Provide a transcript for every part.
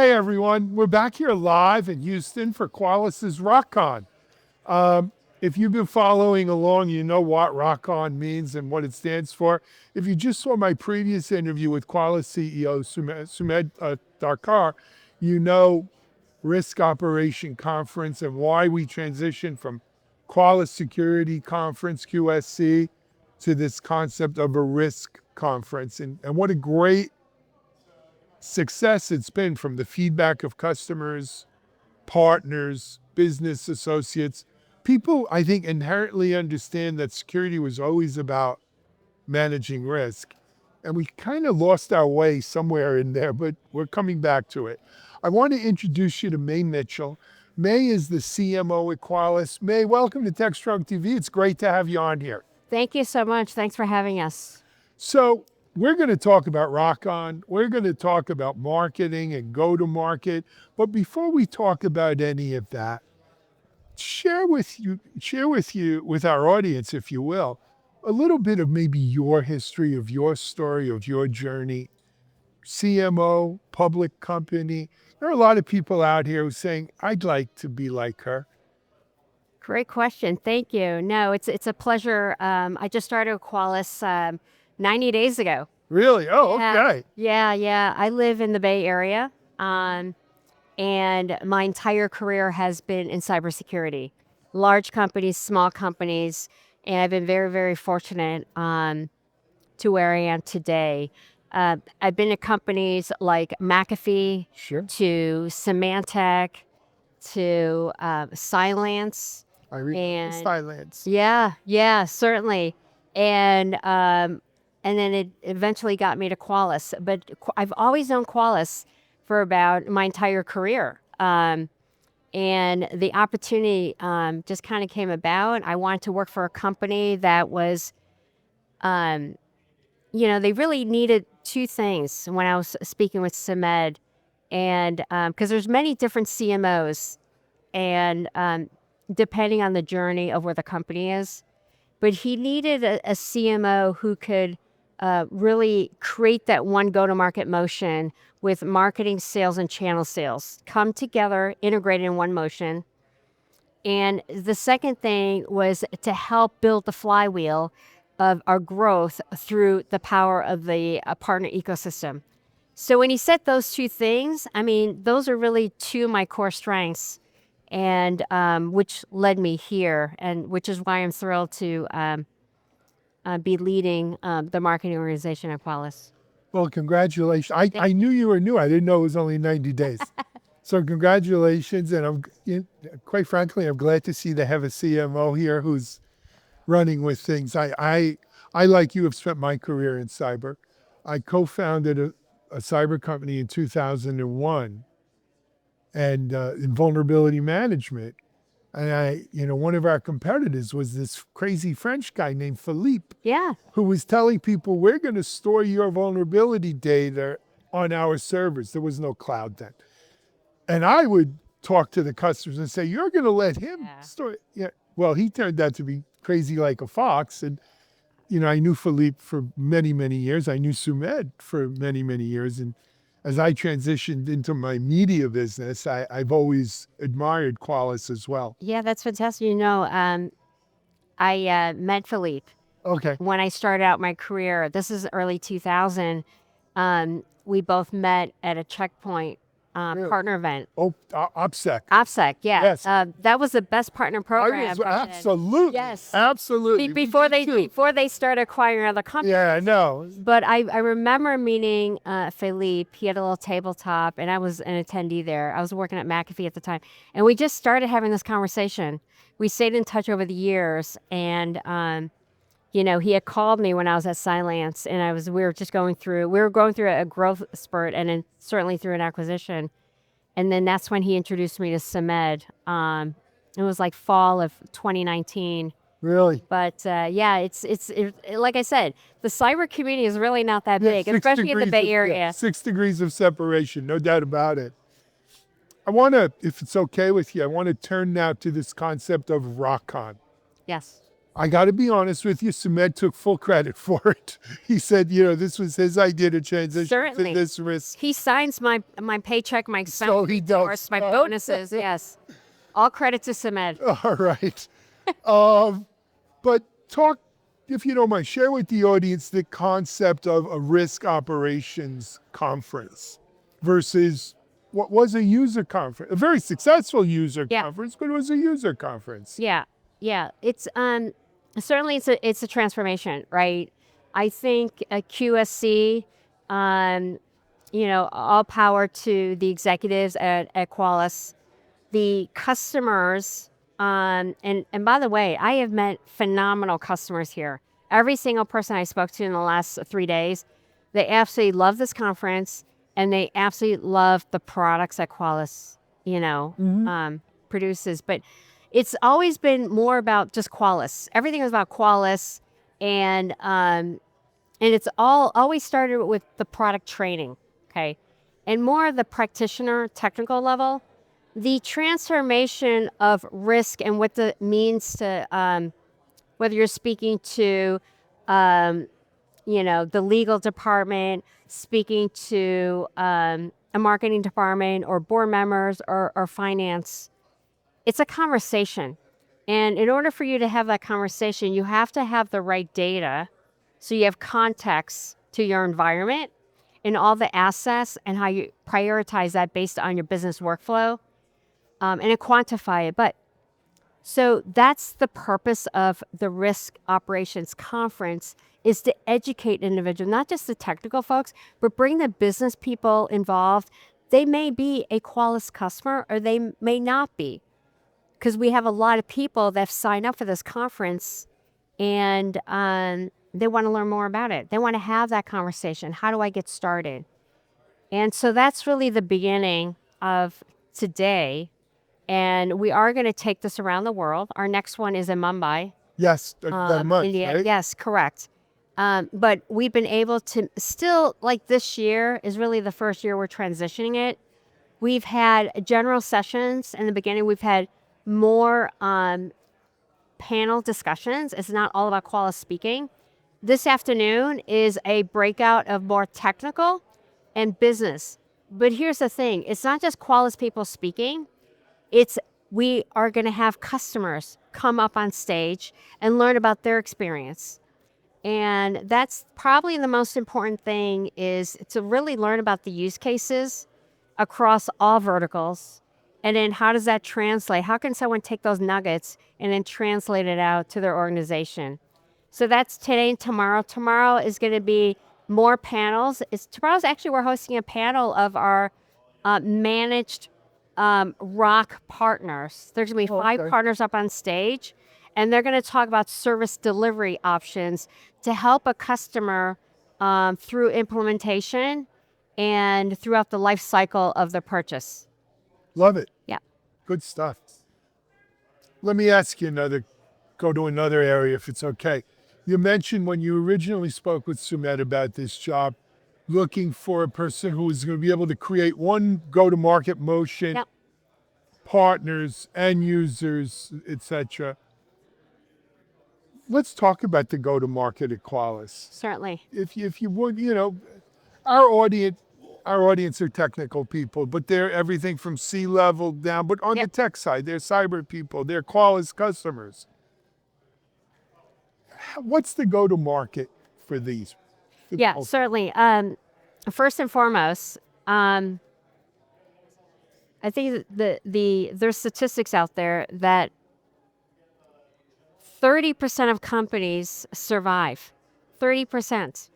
Hey everyone, we're back here live in Houston for Qualys's ROCon. If you've been following along, you know what ROCon means and what it stands for. If you just saw my previous interview with Qualys CEO Sumedh Thakkar, you know Risk Operation Conference and why we transitioned from Qualys Security Conference, QSC, to this concept of a risk conference. And what a great success it's been from the feedback of customers, partners, business associates. People, I think, inherently understand that security was always about managing risk. And we kind of lost our way somewhere in there, but we're coming back to it. I want to introduce you to May Mitchell. May is the CMO at Qualys. May, welcome to TechStrong TV. It's great to have you on here. Thank you so much. Thanks for having us. So we're going to talk about ROCon. We're going to talk about marketing and go-to-market. But before we talk about any of that, share with our audience, if you will, a little bit of maybe your history, of your story, of your journey. CMO, public company. There are a lot of people out here who are saying, I'd like to be like her. Great question. Thank you. No, it's a pleasure. I just started with Qualys 90 days ago. Really? Oh, okay. Yeah. I live in the Bay Area, and my entire career has been in cybersecurity. Large companies, small companies, and I've been very, very fortunate to where I am today. I've been at companies like McAfee, Sure. to Symantec, to Cylance. I read And Silence. yeah, certainly. And then it eventually got me to Qualys. But I've always known Qualys for about my entire career. And the opportunity just kind of came about. I wanted to work for a company that was, they really needed two things when I was speaking with Sumedh. And because there's many different CMOs, and depending on the journey of where the company is. But he needed a CMO who could really create that one go-to-market motion with marketing, sales, and channel sales come together, integrated in one motion. And the second thing was to help build the flywheel of our growth through the power of the partner ecosystem. So when he said those two things, I mean, those are really two of my core strengths, and which led me here, and which is why I'm thrilled to be leading the marketing organization at Qualys. Well, congratulations. I knew you were new. I didn't know it was only 90 days. So congratulations. And quite frankly, I'm glad to see they have a CMO here who's running with things. I like you, have spent my career in cyber. I co-founded a cyber company in 2001 and in vulnerability management. And one of our competitors was this crazy French guy named Philippe. Yeah. Who was telling people, we're going to store your vulnerability data on our servers. There was no cloud then. And I would talk to the customers and say, you're going to let him store it. Yeah. Well, he turned out to be crazy like a fox. And, I knew Philippe for many, many years. I knew Sumedh for many, many years. And as I transitioned into my media business, I've always admired Qualys as well. Yeah, that's fantastic. I met Philippe. Okay. When I started out my career. This is early 2000. We both met at a checkpoint partner event. Oh, OPSEC. OPSEC, yeah. Yes. That was the best partner program. Absolutely. Yes. Absolutely. Before they started acquiring other companies. Yeah, I know. But I remember meeting Philippe. He had a little tabletop, and I was an attendee there. I was working at McAfee at the time. And we just started having this conversation. We stayed in touch over the years, and he had called me when I was at Cylance, and we were going through a growth spurt, and then certainly through an acquisition. And then that's when he introduced me to Sumedh. It was like fall of 2019. Really? But it's like I said, the cyber community is really not that big, especially in the Bay Area. 6 degrees of separation, no doubt about it. I want to, if it's okay with you, I want to turn now to this concept of ROCon. Yes. I got to be honest with you, Sumedh took full credit for it. He said, this was his idea to transition Certainly. to this risk. He signs my paycheck, my expense So he does. reports, my bonuses. Yes. All credit to Sumedh. All right. But talk, if you don't mind, share with the audience the concept of a risk operations conference versus what was a user conference, a very successful user Yeah. conference, but it was a user conference. Yeah. Yeah. It's certainly it's a transformation, right? I think a QSC, all power to the executives at Qualys, the customers, and by the way, I have met phenomenal customers here. Every single person I spoke to in the last 3 days, they absolutely love this conference and they absolutely love the products that Qualys, produces. But it's always been more about just Qualys. Everything was about Qualys, and it's always started with the product training, okay, and more of the practitioner technical level. The transformation of risk and what it means to whether you're speaking to the legal department, speaking to a marketing department or board members or finance, it's a conversation. And in order for you to have that conversation, you have to have the right data so you have context to your environment and all the assets and how you prioritize that based on your business workflow, and to quantify it. But so that's the purpose of the Risk Operations Conference, is to educate individuals, not just the technical folks, but bring the business people involved. They may be a Qualys customer or they may not be, because we have a lot of people that have signed up for this conference and they want to learn more about it. They want to have that conversation. How do I get started? And so that's really the beginning of today. And we are going to take this around the world. Our next one is in Mumbai. Yes, that month, India. right? Yes, correct. But we've been able to still, like this year is really the first year we're transitioning it. We've had general sessions in the beginning. We've had more panel discussions. It's not all about Qualys speaking. This afternoon is a breakout of more technical and business. But here's the thing. It's not just Qualys people speaking. We are going to have customers come up on stage and learn about their experience. And that's probably the most important thing, is to really learn about the use cases across all verticals. And then how does that translate? How can someone take those nuggets and then translate it out to their organization? So that's today and tomorrow. Tomorrow is going to be more panels. Tomorrow's actually, we're hosting a panel of our managed ROC partners. There's going to be 5 partners up on stage, and they're going to talk about service delivery options to help a customer through implementation and throughout the life cycle of the purchase. Love it. Yeah. Good stuff. Let me ask you go to another area if it's okay. You mentioned when you originally spoke with Sumedh about this job, looking for a person who is going to be able to create one go-to-market motion, Yep. partners, end users, etc. Let's talk about the go-to-market at Qualys. Certainly. If you would, our audience are technical people, but they're everything from C-level down. But on the tech side, they're cyber people, they're Qualys customers. What's the go-to-market for these? Yeah, certainly. First and foremost, I think there's statistics out there that 30% of companies survive. 30%.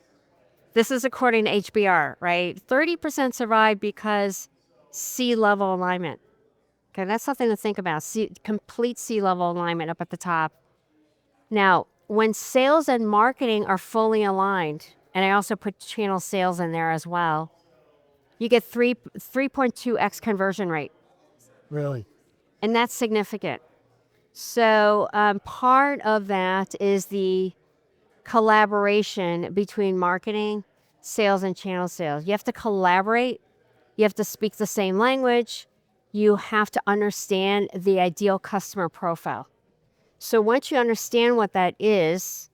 This is according to HBR, right? 30% survive because C-level alignment. Okay, that's something to think about. Complete C-level alignment up at the top. Now, when sales and marketing are fully aligned, and I also put channel sales in there as well, you get 3.2x conversion rate. Really? And that's significant. So part of that is the collaboration between marketing, sales, and channel sales. You have to collaborate. You have to speak the same language. You have to understand the ideal customer profile. So once you understand what that is,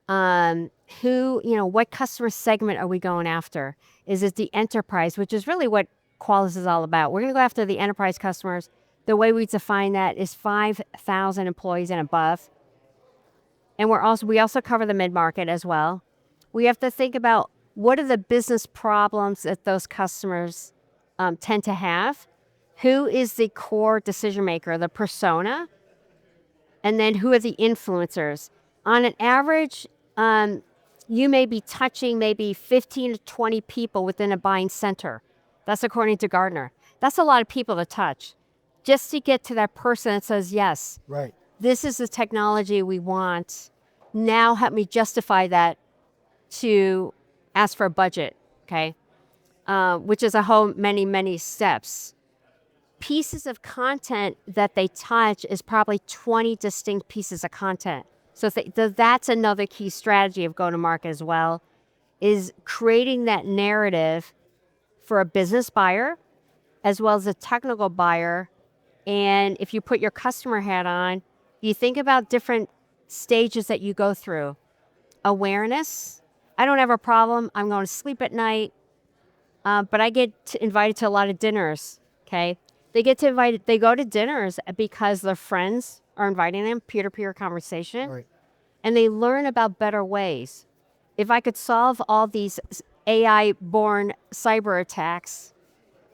what customer segment are we going after? Is it the enterprise, which is really what Qualys is all about? We're going to go after the enterprise customers. The way we define that is 5,000 employees and above. And we also cover the mid-market as well. We have to think about what are the business problems that those customers tend to have. Who is the core decision maker, the persona? And then who are the influencers? On an average, you may be touching maybe 15 to 20 people within a buying center. That's according to Gartner. That's a lot of people to touch just to get to that person that says, yes, Right. this is the technology we want. Now help me justify that to ask for a budget, okay? Which is a whole many steps. Pieces of content that they touch is probably 20 distinct pieces of content. So that's another key strategy of go-to-market as well, is creating that narrative for a business buyer as well as a technical buyer. And if you put your customer hat on, you think about different stages that you go through. Awareness. I don't have a problem. I'm going to sleep at night, but I get invited to a lot of dinners, okay? They go to dinners because their friends are inviting them, peer-to-peer conversation, Right. and they learn about better ways. If I could solve all these AI-born cyber attacks,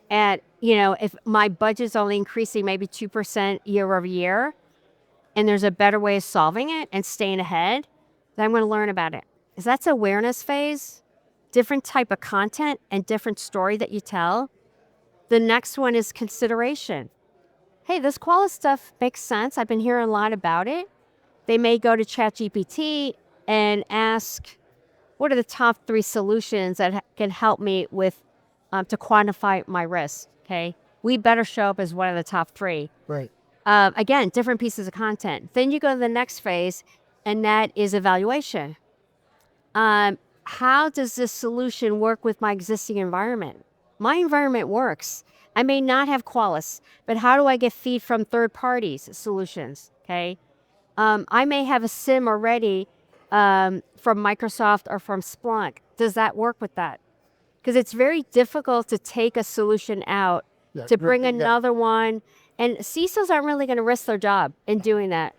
if my budget's only increasing maybe 2% year over year, and there's a better way of solving it and staying ahead, then I'm going to learn about it. Because that's awareness phase, different type of content and different story that you tell. The next one is consideration. Hey, this Qualys stuff makes sense. I've been hearing a lot about it. They may go to ChatGPT and ask, what are the top 3 solutions that can help me with to quantify my risk, okay? We better show up as one of the top 3. Right. Again, different pieces of content. Then you go to the next phase, and that is evaluation. How does this solution work with my existing environment? My environment works. I may not have Qualys, but how do I get feed from third parties solutions, okay? I may have a SIM already from Microsoft or from Splunk. Does that work with that? Because it's very difficult to take a solution out, to bring another one. And CISOs aren't really going to risk their job in doing that.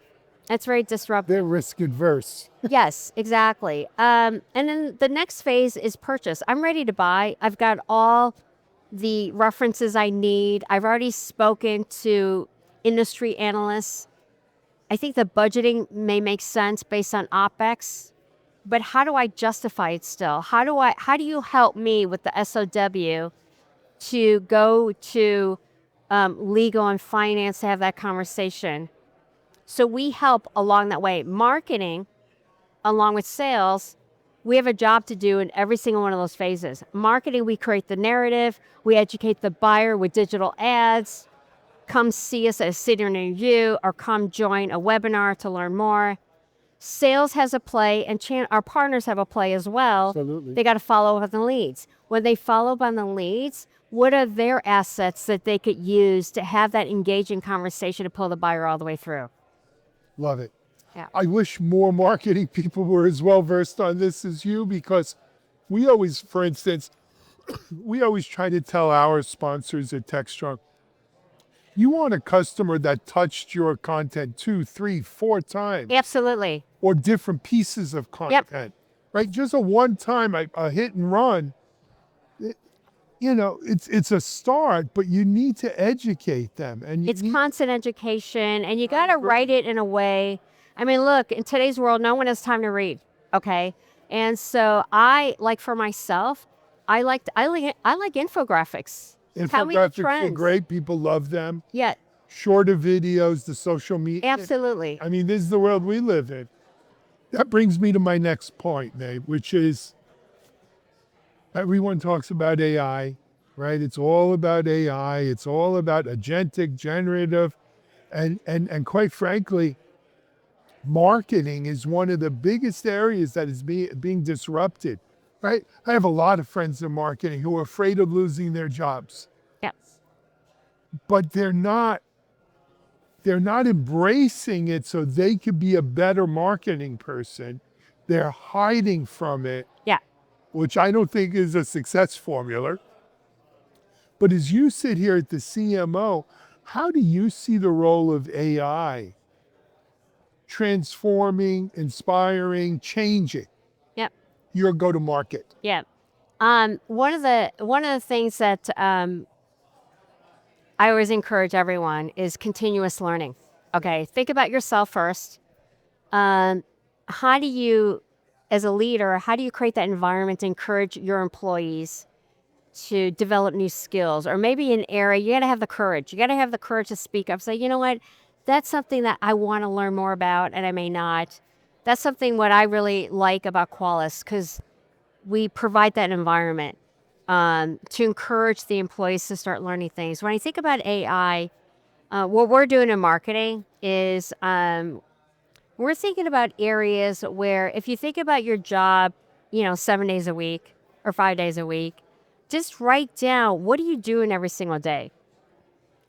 That's very disruptive. They're risk adverse. Yes, exactly. And then the next phase is purchase. I'm ready to buy. I've got all the references I need. I've already spoken to industry analysts. I think the budgeting may make sense based on OpEx, but how do I justify it still? How do you help me with the SOW to go to legal and finance to have that conversation? So we help along that way. Marketing, along with sales, we have a job to do in every single one of those phases. Marketing, we create the narrative. We educate the buyer with digital ads. Come see us at a city near you, or come join a webinar to learn more. Sales has a play, and our partners have a play as well. Absolutely. They got to follow up on the leads. When they follow up on the leads, what are their assets that they could use to have that engaging conversation to pull the buyer all the way through? Love it. Yeah. I wish more marketing people were as well versed on this as you, because we always, for instance, we always try to tell our sponsors at TechStrong, you want a customer that touched your content 2, 3, 4 times. Absolutely. Or different pieces of content, right? Just a one-time, a hit and run. It's a start, but you need to educate them. And it's constant education, and you got to write it in a way. I mean, look, in today's world, no one has time to read, okay? And so for myself, I like infographics. Infographics are great. People love them. Yeah. Shorter videos, the social media. Absolutely. I mean, this is the world we live in. That brings me to my next point, Nate, which is everyone talks about AI, right? It's all about AI. It's all about agentic, generative, and quite frankly, marketing is one of the biggest areas that is being disrupted, right? I have a lot of friends in marketing who are afraid of losing their jobs. Yes. But they're not they're not embracing it so they could be a better marketing person. They're hiding from it, Yeah. which I don't think is a success formula. But as you sit here at the CMO, how do you see the role of AI transforming, inspiring, changing Yep. your go-to-market? Yeah. One of the things that I always encourage everyone is continuous learning. Okay, think about yourself first. Um, how do you, as a leader, how do you create that environment to encourage your employees to develop new skills? Or maybe an area, you got to have the courage. You got to have the courage to speak up. Say, you know what, that's something that I want to learn more about, and I may not. That's something what I really like about Qualys because we provide that environment to encourage the employees to start learning things. When I think about AI, what we're doing in marketing is we're thinking about areas where if you think about your job, 7 days a week or 5 days a week, just write down what are you doing every single day?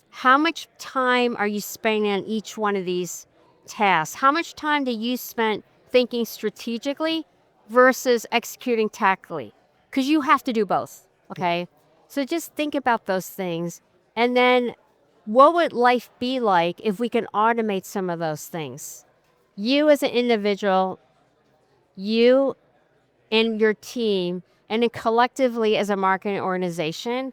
How much time are you spending on each one of these tasks? How much time do you spend thinking strategically versus executing tactically? Because you have to do both, okay? So just think about those things. And then what would life be like if we can automate some of those things? You as an individual, you and your team, and then collectively as a marketing organization.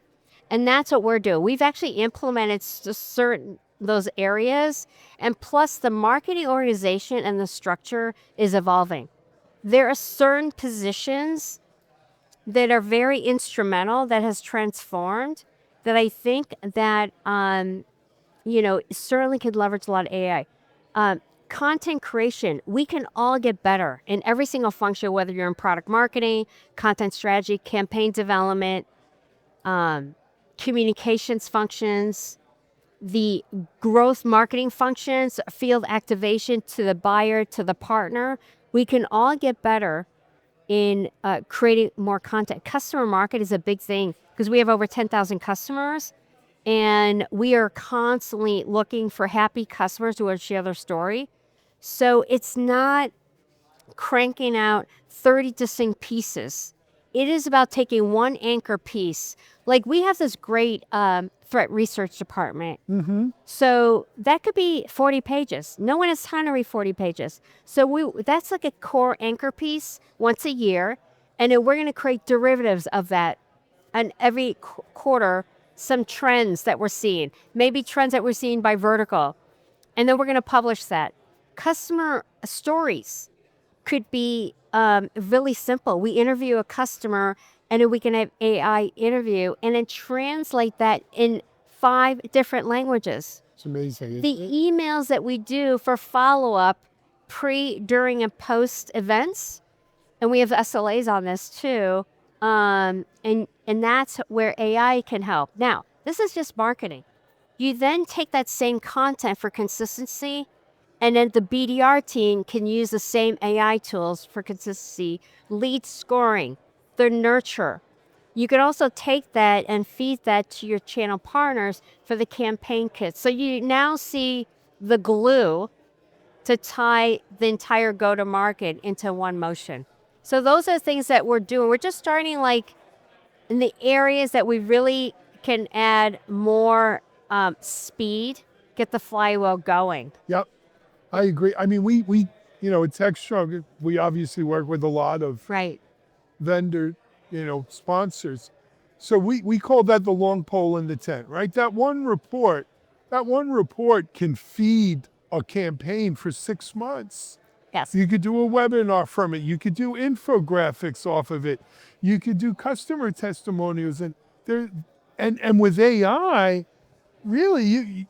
And that's what we're doing. We've actually implemented certain those areas, and plus the marketing organization and the structure is evolving. There are certain positions that are very instrumental that has transformed that I think that certainly could leverage a lot of AI. Content creation, we can all get better in every single function, whether you're in product marketing, content strategy, campaign development, communications functions, the growth marketing functions, field activation to the buyer, to the partner. We can all get better in creating more content. Customer market is a big thing because we have over 10,000 customers. And we are constantly looking for happy customers who will share their story. So it's not cranking out 30 distinct pieces. It is about taking one anchor piece. Like we have this great threat research department. So that could be 40 pages. No one has time to read 40 pages. So that's like a core anchor piece once a year. And then we're going to create derivatives of that. And every quarter, some trends that we're seeing, maybe trends that we're seeing by vertical. And then we're going to publish that. Customer stories could be really simple. We interview a customer and then we can have AI interview and then translate that in 5 different languages. It's amazing. The emails that we do for follow-up pre, during, and post events, and we have SLAs on this too, and that's where AI can help. Now, this is just marketing. You then take that same content for consistency, and then the BDR team can use the same AI tools for consistency, lead scoring, the nurture. You could also take that and feed that to your channel partners for the campaign kits. So you now see the glue to tie the entire go-to-market into one motion. So those are the things that we're doing. We're just starting like in the areas that we really can add more speed, get the flywheel going. Yep, I agree. I mean, we at TechStrong, we obviously work with a lot of Right. vendor, sponsors. So we call that the long pole in the tent, right? That one report can feed a campaign for 6 months. Yes. You could do a webinar from it. You could do infographics off of it. You could do customer testimonials, and with AI, really, you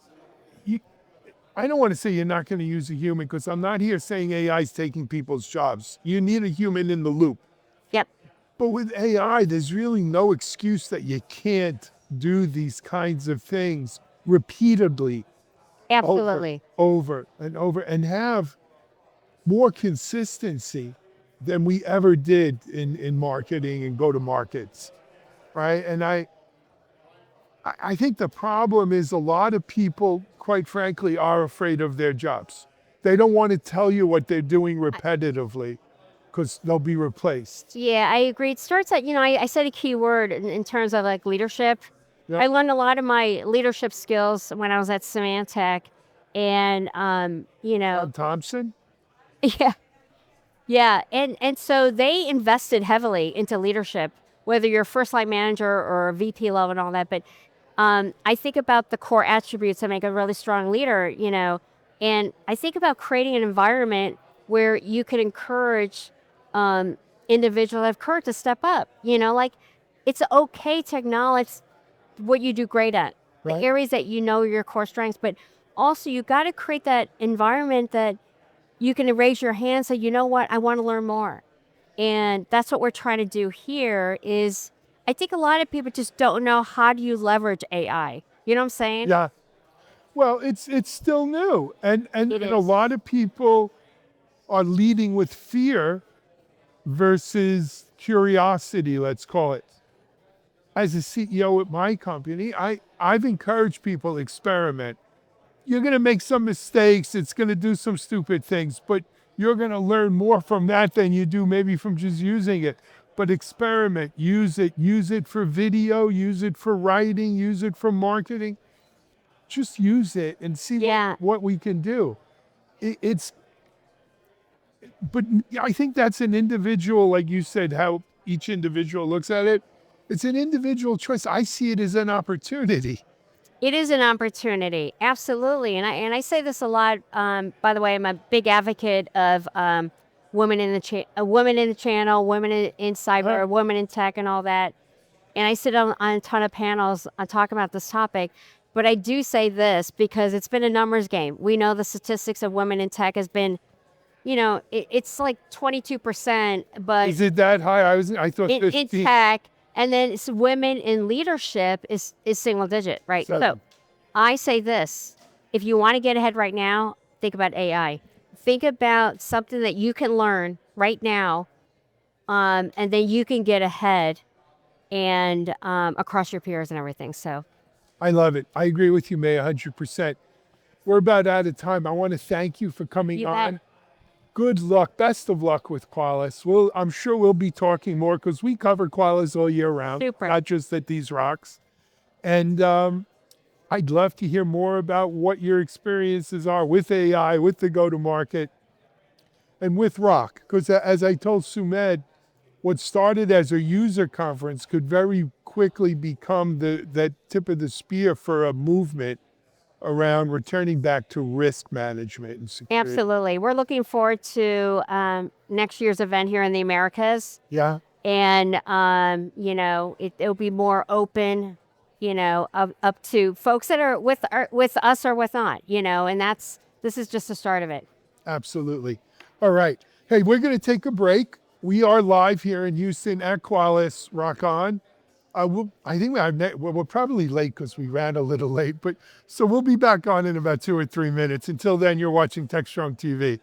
I don't want to say you're not going to use a human because I'm not here saying AI is taking people's jobs. You need a human in the loop. Yep. But with AI, there's really no excuse that you can't do these kinds of things repeatedly Absolutely. over and over and have more consistency than we ever did in marketing and go-to-markets, right? And I I think the problem is a lot of people, quite frankly, are afraid of their jobs. They don't want to tell you what they're doing repetitively because they'll be replaced. Yeah, I agree. It starts at, I said a key word in terms of like leadership. Yeah. I learned a lot of my leadership skills when I was at Symantec. And, Tom Thompson? yeah, yeah. And so they invested heavily into leadership, whether you're a first line manager or a VP level and all that. But I think about the core attributes that make a really strong leader, and I think about creating an environment where you can encourage individuals that have courage to step up. Like it's okay to acknowledge what you do great at, the Right. areas that your core strengths, but also you got to create that environment that you can raise your hand, say, you know what, I want to learn more. And that's what we're trying to do here is I think a lot of people just don't know how do you leverage AI. You know what I'm saying? Yeah. Well, it's still new. It And a is. lot of people are leading with fear versus curiosity, let's call it. As a CEO at my company, I've encouraged people to experiment. You're going to make some mistakes. It's going to do some stupid things, but you're going to learn more from that than you do maybe from just using it. But experiment, use it for video, use it for writing, use it for marketing. Just use it and see Yeah. what we can do. But I think that's an individual, like you said, how each individual looks at it. It's an individual choice. I see it as an opportunity. It is an opportunity, absolutely, and I say this a lot. By the way, I'm a big advocate of women in the channel, women in cyber, Huh. women in tech, and all that. And I sit on a ton of panels on talking about this topic. But I do say this because it's been a numbers game. We know the statistics of women in tech has been, it's like 22%, but Is it that high? I thought in 15. tech, and then it's women in leadership is single digit, right? So Seven. I say this: if you want to get ahead right now, think about AI. Think about something that you can learn right now, and then you can get ahead and across your peers and everything. So I love it. I agree with you, May, 100%. We're about out of time. I want to thank you for coming you on. bet. Good luck. Best of luck with Qualys. I'm sure we'll be talking more because we cover Qualys all year round, Super. not just at these rocks. And I'd love to hear more about what your experiences are with AI, with the go-to-market, and with Rock. Because as I told Sumed, what started as a user conference could very quickly become that tip of the spear for a movement around returning back to risk management and security. Absolutely. We're looking forward to next year's event here in the Americas. Yeah. And, it'll be more open, up to folks that are with us or with not, and this is just the start of it. Absolutely. All right. Hey, we're going to take a break. We are live here in Houston at Qualys ROCon. I think we're probably late because we ran a little late, but so we'll be back on in about 2 or 3 minutes. Until then, you're watching TechStrong TV.